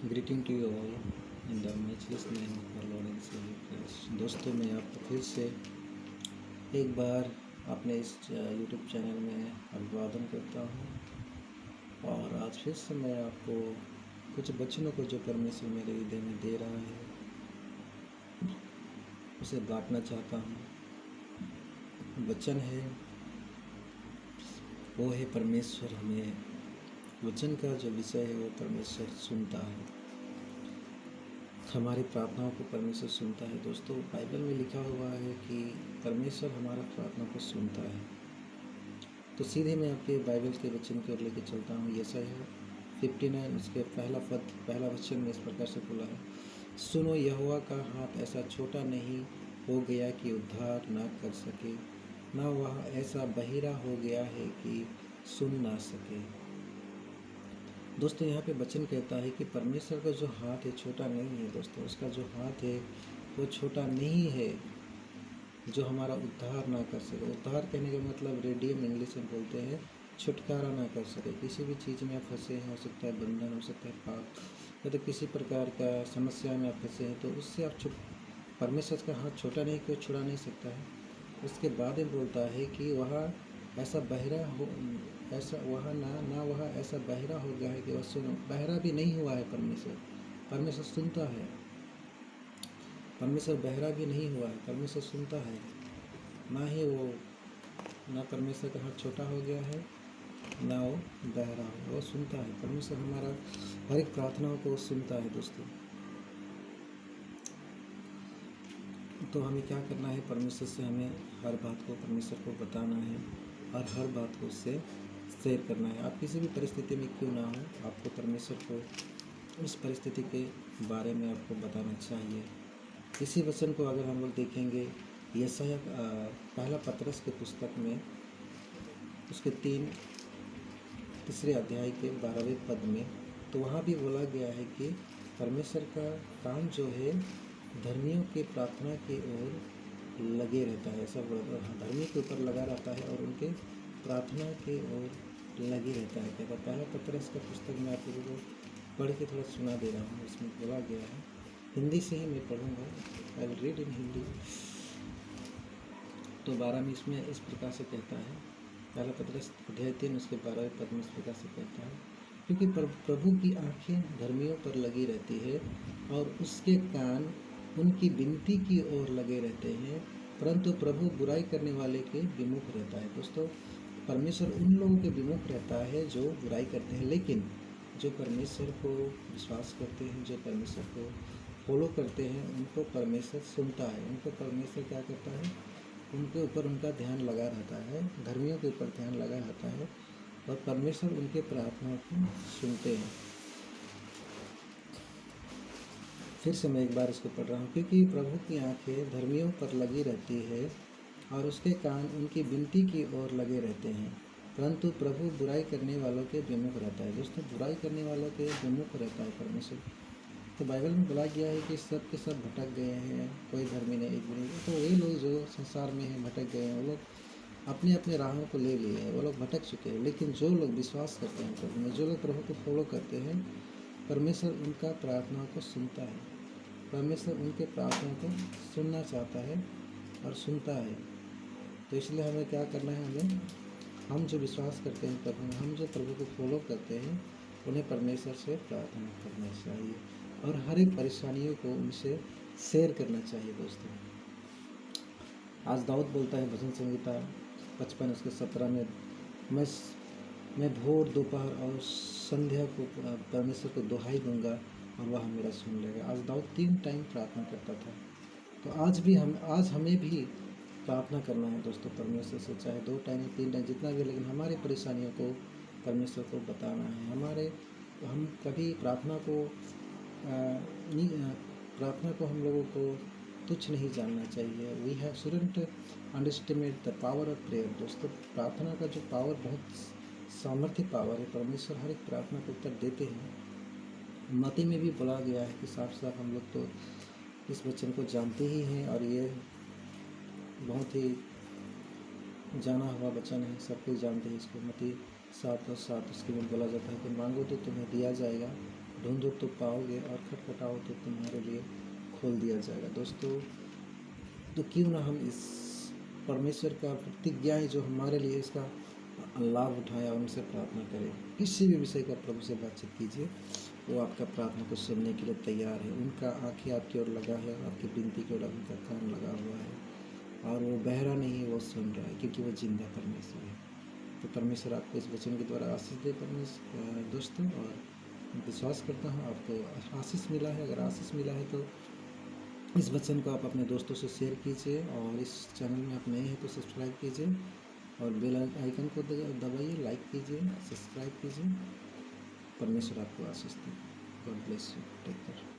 Greeting to you all in the matchless name of our Lord and saviour Christ. दोस्तों, मैं आपको फिर से एक बार अपने इस यूट्यूब चैनल में अभिवादन करता हूँ और आज फिर से मैं आपको कुछ वचनों को जो परमेश्वर मेरे हृदय में दे रहा है उसे बांटना चाहता हूँ। वचन है वो है परमेश्वर हमें, वचन का जो विषय है वो परमेश्वर सुनता है, हमारी प्रार्थनाओं को परमेश्वर सुनता है। दोस्तों, बाइबल में लिखा हुआ है कि परमेश्वर हमारा प्रार्थना को सुनता है। तो सीधे मैं आपके बाइबल के वचन की ओर लेके चलता हूँ। यशायाह 59 उसके पहला वचन में इस प्रकार से बोला है, सुनो, यहोवा का हाथ ऐसा छोटा नहीं हो गया कि उद्धार ना कर सके, ना वह ऐसा बहिरा हो गया है कि सुन ना सके। दोस्तों, यहाँ पे वचन कहता है कि परमेश्वर का जो हाथ है छोटा नहीं है। दोस्तों, उसका जो हाथ है वो छोटा नहीं है जो हमारा उद्धार ना कर सके। उद्धार कहने का मतलब रेडियम इंग्लिश में बोलते हैं छुटकारा ना कर सके। किसी भी चीज़ में आप फंसे हैं, हो सकता है बंधन, हो सकता है पाप, या तो किसी प्रकार का समस्या में आप फंसे हैं, तो उससे आप परमेश्वर का हाथ छोटा नहीं कि वो छुड़ा नहीं सकता है। उसके बाद में बोलता है कि वह ऐसा बहरा हो, ऐसा वह ना वह ऐसा बहरा हो गया है कि वह सुनो। बहरा भी नहीं हुआ है परमेश्वर सुनता है। परमेश्वर बहरा भी नहीं हुआ है, परमेश्वर सुनता है। ना परमेश्वर का हाथ छोटा हो गया है, ना वो बहरा हो, वो सुनता है। परमेश्वर हमारा हर एक प्रार्थनाओं को सुनता है। दोस्तों, तो हमें क्या करना है, परमेश्वर से हमें हर बात को परमेश्वर को बताना है और हर बात को उससे शेयर करना है। आप किसी भी परिस्थिति में क्यों ना हो, आपको परमेश्वर को उस परिस्थिति के बारे में आपको बताना चाहिए। इसी वचन को अगर हम लोग देखेंगे यशायाह पहला पतरस के पुस्तक में उसके तीसरे अध्याय के 12वें पद में, तो वहाँ भी बोला गया है कि परमेश्वर का काम जो है धर्मियों के प्रार्थना की ओर लगे रहता है। ऐसा बोला, धर्मी के ऊपर लगा रहता है और उनके प्रार्थना की ओर लगे रहता है। क्या पहला पतरस का पुस्तक में आप लोगों को पढ़ के थोड़ा सुना दे रहा हूँ। इसमें बोला गया है, हिंदी से ही मैं पढ़ूँगा, I will read in Hindi. तो 12 में इसमें इस प्रकार से कहता है, पहला पतरस अध्याय 3 उसके 12वें पद में इस प्रकार से कहता है, क्योंकि प्रभु की आंखें धर्मियों पर लगी रहती है और उसके कान उनकी विनती की ओर लगे रहते हैं, परंतु प्रभु बुराई करने वाले के विमुख रहता है। दोस्तों, परमेश्वर उन लोगों के विमुख रहता है जो बुराई करते हैं, लेकिन जो परमेश्वर को विश्वास करते हैं, जो परमेश्वर को फॉलो करते हैं, उनको परमेश्वर सुनता है। उनको परमेश्वर क्या करता है, उनके ऊपर उनका ध्यान लगा रहता है, धर्मियों के ऊपर ध्यान लगा रहता है और परमेश्वर उनके प्रार्थना को सुनते हैं। फिर से मैं एक बार इसको पढ़ रहा हूँ, क्योंकि प्रभु की आंखें धर्मियों पर लगी रहती है और उसके कान उनकी विनती की ओर लगे रहते हैं, परंतु प्रभु बुराई करने वालों के विमुख रहता है। दोस्तों, बुराई करने वालों के विमुख रहता है परमेश्वर। तो बाइबल में बोला गया है कि सब के सब भटक गए हैं, कोई धर्मी नहीं, एक भी नहीं। तो वही लोग जो संसार में हैं, भटक गए हैं, वो लोग अपने अपने राहों को ले लिए हैं, वो लोग भटक चुके हैं। लेकिन जो लोग विश्वास करते हैं प्रभु में, जो लोग प्रभु को फॉलो करते हैं, परमेश्वर उनका प्रार्थना को सुनता है। परमेश्वर उनके प्रार्थना को सुनना चाहता है और सुनता है। तो इसलिए हमें क्या करना है, हम जो विश्वास करते हैं प्रभु में, हम जो प्रभु को फॉलो करते हैं, उन्हें परमेश्वर से प्रार्थना करना चाहिए और हर एक परेशानियों को उनसे शेयर करना चाहिए। दोस्तों, आज दाऊद बोलता है भजन संहिता 55 उसके 17 में, मैं भोर, दोपहर और संध्या को परमेश्वर को दुहाई दूंगा और वह मेरा सुन लेगा। आज दाऊद 3 टाइम प्रार्थना करता था। तो आज हमें भी प्रार्थना करना है दोस्तों परमेश्वर से, चाहे 2 टाइम 3 टाइम जितना भी, लेकिन हमारी परेशानियों को परमेश्वर को बताना है। हम कभी प्रार्थना को हम लोगों को तुच्छ नहीं जानना चाहिए। We have shouldn't underestimate the power of prayer. दोस्तों, प्रार्थना का जो पावर बहुत सामर्थ्य पावर है। परमेश्वर हर एक प्रार्थना को उत्तर देते हैं। मती में भी बोला गया है कि साफ साफ हम लोग तो इस वचन को जानते ही हैं और ये बहुत ही जाना हुआ वचन है, सब कोई जानते हैं इसको। मत्ती 7:7 उसके में बोला जाता है कि मांगो तो तुम्हें दिया जाएगा, ढूंढो तो पाओगे, और खटखटाओ तो तुम्हारे लिए खोल दिया जाएगा। दोस्तों, तो क्यों ना हम इस परमेश्वर का प्रतिज्ञाएं जो हमारे लिए इसका लाभ उठाएं और उनसे प्रार्थना करें। किसी भी विषय का प्रभु से बातचीत कीजिए, वो आपका प्रार्थना को सुनने के लिए तैयार है। उनका आंखें आपकी ओर लगा है, आपकी विनती की ओर उनका कान लगा हुआ है, और वो बहरा नहीं है, वो सुन रहा है, क्योंकि वो जिंदा परमेश्वर है। तो परमेश्वर आपको इस वचन के द्वारा आशीष दे परमेश्वर दोस्तों, और विश्वास करता हूँ आपको आशीष मिला है। अगर आशीष मिला है तो इस वचन को आप अपने दोस्तों से शेयर कीजिए, और इस चैनल में आप नए हैं तो सब्सक्राइब कीजिए, और बेल आइकन को दबाइए, लाइक कीजिए, सब्सक्राइब कीजिए। परमेश्वर आपको आशीष दे। God bless you. Take care.